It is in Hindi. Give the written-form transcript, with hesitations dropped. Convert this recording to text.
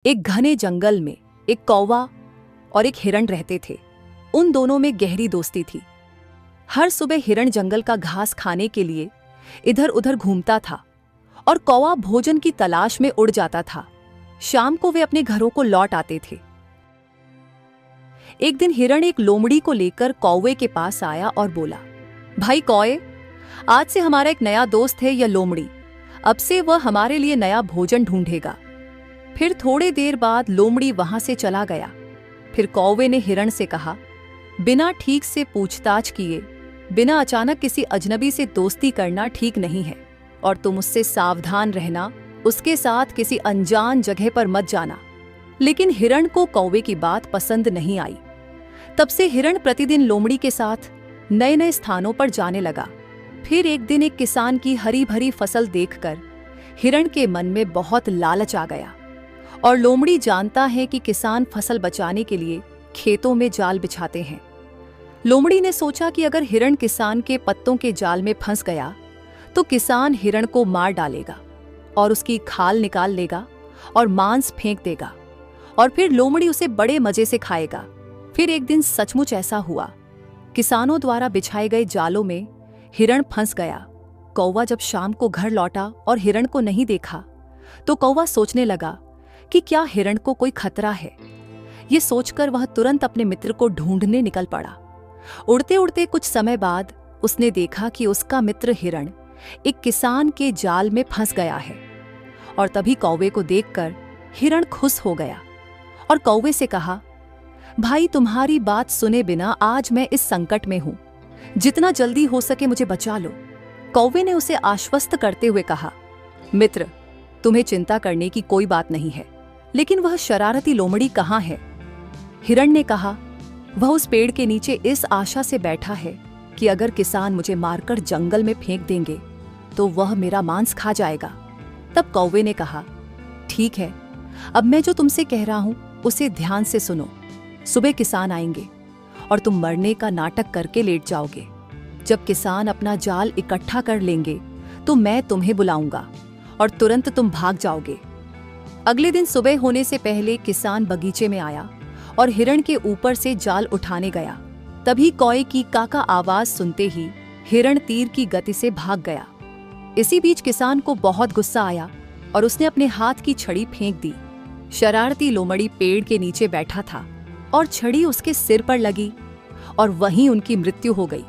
एक घने जंगल में एक कौवा और एक हिरण रहते थे। उन दोनों में गहरी दोस्ती थी। हर सुबह हिरण जंगल का घास खाने के लिए इधर उधर घूमता था और कौवा भोजन की तलाश में उड़ जाता था। शाम को वे अपने घरों को लौट आते थे। एक दिन हिरण एक लोमड़ी को लेकर कौवे के पास आया और बोला, भाई कौवे, आज से हमारा एक नया दोस्त है यह लोमड़ी। अब से वह हमारे लिए नया भोजन ढूंढेगा। फिर थोड़ी देर बाद लोमड़ी वहां से चला गया। फिर कौवे ने हिरण से कहा, बिना ठीक से पूछताछ किए, बिना अचानक किसी अजनबी से दोस्ती करना ठीक नहीं है और तुम उससे सावधान रहना, उसके साथ किसी अनजान जगह पर मत जाना। लेकिन हिरण को कौवे की बात पसंद नहीं आई। तब से हिरण प्रतिदिन लोमड़ी के साथ नए नए स्थानों पर जाने लगा। फिर एक दिन एक किसान की हरी भरी फसल देखकर हिरण के मन में बहुत लालच आ गया और लोमड़ी जानता है कि किसान फसल बचाने के लिए खेतों में जाल बिछाते हैं। लोमड़ी ने सोचा कि अगर हिरण किसान के पत्तों के जाल में फंस गया तो किसान हिरण को मार डालेगा और उसकी खाल निकाल लेगा और मांस फेंक देगा और फिर लोमड़ी उसे बड़े मजे से खाएगा। फिर एक दिन सचमुच ऐसा हुआ। किसानों द्वारा बिछाए गए जालों में हिरण फंस गया। कौवा जब शाम को घर लौटा और हिरण को नहीं देखा तो कौवा सोचने लगा कि क्या हिरण को कोई खतरा है। ये सोचकर वह तुरंत अपने मित्र को ढूंढने निकल पड़ा। उड़ते उड़ते कुछ समय बाद उसने देखा कि उसका मित्र हिरण एक किसान के जाल में फंस गया है और तभी कौवे को देखकर हिरण खुश हो गया और कौवे से कहा, भाई तुम्हारी बात सुने बिना आज मैं इस संकट में हूं, जितना जल्दी हो सके मुझे बचा लो। कौवे ने उसे आश्वस्त करते हुए कहा, मित्र, तुम्हें चिंता करने की कोई बात नहीं है, लेकिन वह शरारती लोमड़ी कहाँ है? हिरण ने कहा, वह उस पेड़ के नीचे इस आशा से बैठा है कि अगर किसान मुझे मारकर जंगल में फेंक देंगे तो वह मेरा मांस खा जाएगा। तब कौवे ने कहा, ठीक है, अब मैं जो तुमसे कह रहा हूं उसे ध्यान से सुनो। सुबह किसान आएंगे और तुम मरने का नाटक करके लेट जाओगे। जब किसान अपना जाल इकट्ठा कर लेंगे तो मैं तुम्हें बुलाऊंगा और तुरंत तुम भाग जाओगे। अगले दिन सुबह होने से पहले किसान बगीचे में आया और हिरण के ऊपर से जाल उठाने गया। तभी कौवे की काका आवाज सुनते ही हिरण तीर की गति से भाग गया। इसी बीच किसान को बहुत गुस्सा आया और उसने अपने हाथ की छड़ी फेंक दी। शरारती लोमड़ी पेड़ के नीचे बैठा था और छड़ी उसके सिर पर लगी और वहीं उनकी मृत्यु हो गई।